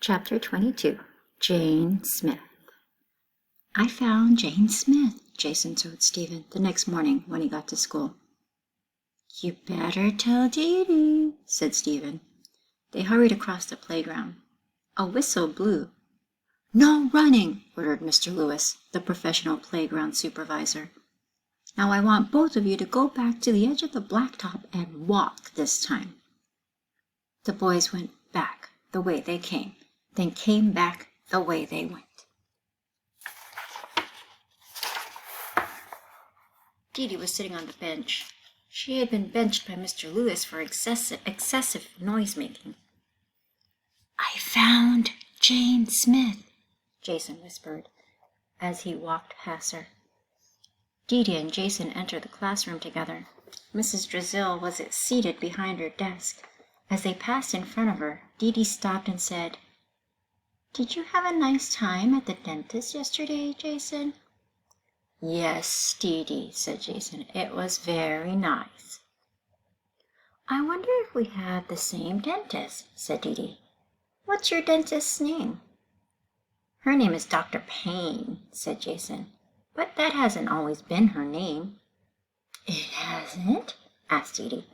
Chapter 22. Jane Smith. "I found Jane Smith," Jason told Stephen the next morning when he got to school. "You better tell Dee Dee," said Stephen. They hurried across the playground. A whistle blew. "No running," ordered Mr. Lewis, the professional playground supervisor. "Now I want both of you to go back to the edge of the blacktop and walk this time." The boys went back the way they came, then came back the way they went. Dee Dee was sitting on the bench. She had been benched by Mr. Lewis for excessive noise-making. "I found Jane Smith," Jason whispered as he walked past her. Dee Dee and Jason entered the classroom together. Mrs. Drizzle was seated behind her desk. As they passed in front of her, Dee Dee stopped and said, "Did you have a nice time at the dentist yesterday, Jason?" "Yes, Dee Dee," said Jason. "It was very nice." "I wonder if we have the same dentist," said Dee Dee. "What's your dentist's name?" "Her name is Dr. Payne," said Jason. "But that hasn't always been her name." "It hasn't?" asked Dee Dee.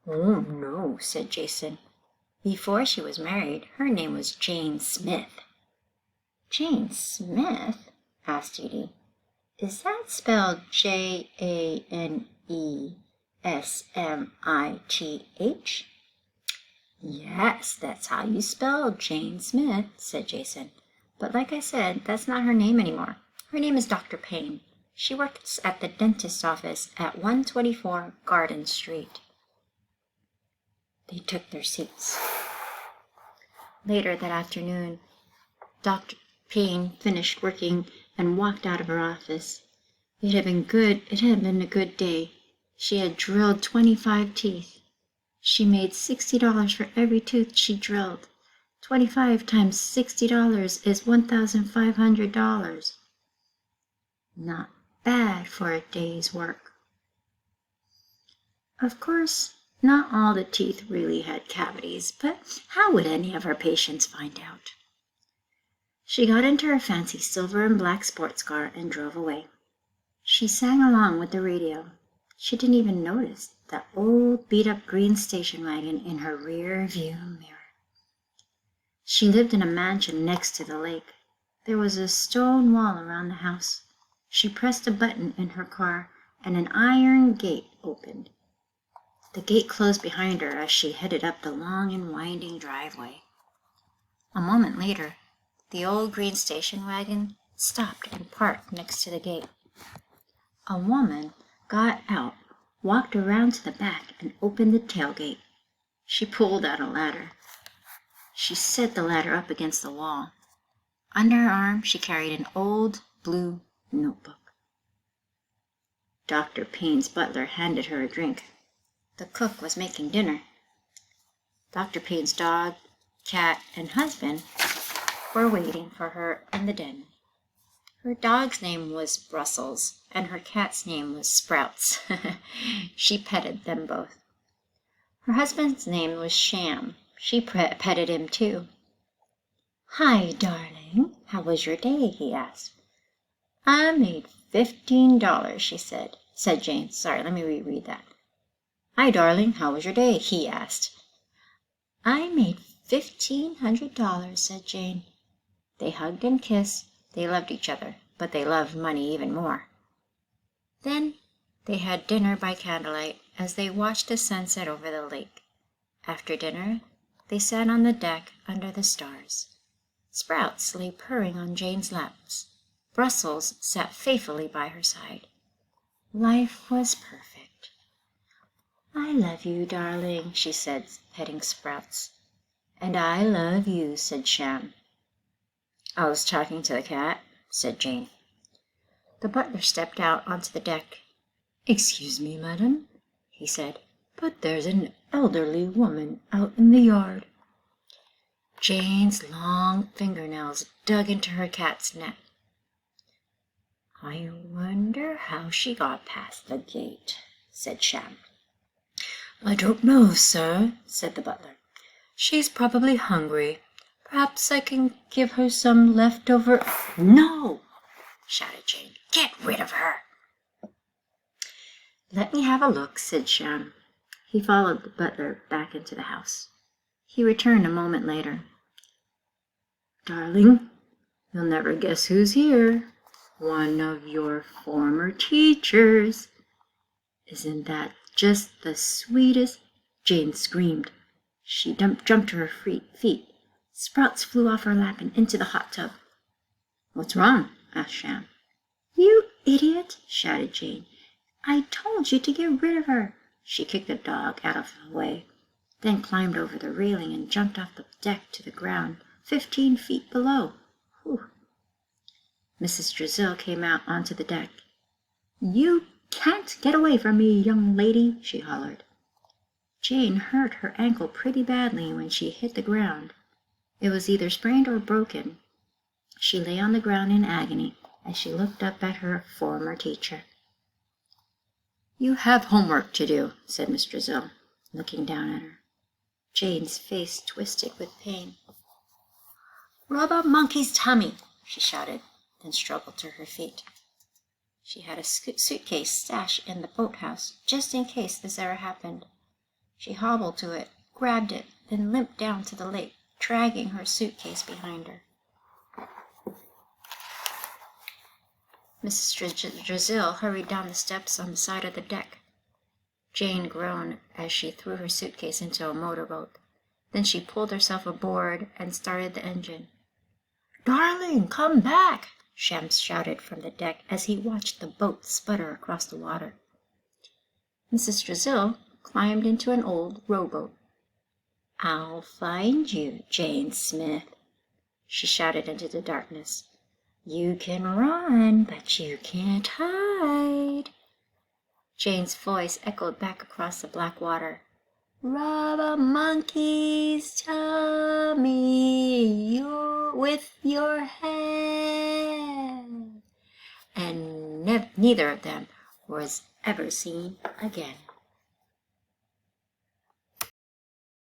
"Oh, no," said Jason. "Before she was married, her name was Jane Smith." "Jane Smith?" asked Dee Dee. "Is that spelled Janesmith? "Yes, that's how you spell Jane Smith," said Jason. "But like I said, that's not her name anymore. Her name is Dr. Payne. She works at the dentist's office at 124 Garden Street." They took their seats. Later that afternoon, Dr. Payne finished working and walked out of her office. It had been a good day. She had drilled 25 teeth. She made $60 for every tooth she drilled. 25 times $60 is $1,500. Not bad for a day's work. Of course, not all the teeth really had cavities, but how would any of her patients find out? She got into her fancy silver and black sports car and drove away. She sang along with the radio. She didn't even notice the old beat-up green station wagon in her rear view mirror. She lived in a mansion next to the lake. There was a stone wall around the house. She pressed a button in her car, and an iron gate opened. The gate closed behind her as she headed up the long and winding driveway. A moment later, the old green station wagon stopped and parked next to the gate. A woman got out, walked around to the back, and opened the tailgate. She pulled out a ladder. She set the ladder up against the wall. Under her arm, she carried an old blue notebook. Dr. Payne's butler handed her a drink. The cook was making dinner. Dr. Payne's dog, cat, and husband were waiting for her in the den. Her dog's name was Brussels, and her cat's name was Sprouts. She petted them both. Her husband's name was Sham. She petted him too. "Hi, darling. How was your day?" he asked. "I made $15, she said Jane. Sorry, let me reread that. "Hi, darling. How was your day?" he asked. "I made $1,500, said Jane. They hugged and kissed. They loved each other, but they loved money even more. Then they had dinner by candlelight as they watched the sunset over the lake. After dinner, they sat on the deck under the stars. Sprouts lay purring on Jane's laps. Brussels sat faithfully by her side. Life was perfect. "I love you, darling," she said, petting Sprouts. "And I love you," said Sham. "I was talking to the cat," said Jane. The butler stepped out onto the deck. "Excuse me, madam," he said, "but there's an elderly woman out in the yard." Jane's long fingernails dug into her cat's neck. "I wonder how she got past the gate," said Sham. "I don't know, sir," said the butler. "She's probably hungry. Perhaps I can give her some leftover. No, shouted Jane. Get rid of her. Let me have a look, said Shem. He followed the butler back into the house. He returned a moment later. Darling, you'll never guess who's here. One of your former teachers. Isn't that just the sweetest? Jane screamed. She jumped to her feet. Sprouts flew off her lap and into the hot tub. What's wrong? Asked Shem. You idiot, shouted Jane. I told you to get rid of her. She kicked the dog out of the way, then climbed over the railing and jumped off the deck to the ground, 15 feet below. Whew. Mrs. Drizzle came out onto the deck. You can't get away from me, young lady, she hollered. Jane hurt her ankle pretty badly when she hit the ground. It was either sprained or broken. She lay on the ground in agony as she looked up at her former teacher. You have homework to do, said Miss Drizzle, looking down at her. Jane's face twisted with pain. Rub a monkey's tummy, she shouted, then struggled to her feet. She had a suitcase stashed in the boathouse, just in case this ever happened. She hobbled to it, grabbed it, then limped down to the lake, dragging her suitcase behind her. Mrs. Drizzle hurried down the steps on the side of the deck. Jane groaned as she threw her suitcase into a motorboat. Then she pulled herself aboard and started the engine. Darling, come back, Shams shouted from the deck as he watched the boat sputter across the water. Mrs. Drizzle climbed into an old rowboat. I'll find you, Jane Smith, she shouted into the darkness. You can run, but you can't hide. Jane's voice echoed back across the black water. Rub a monkey's tummy with your head. And neither of them was ever seen again.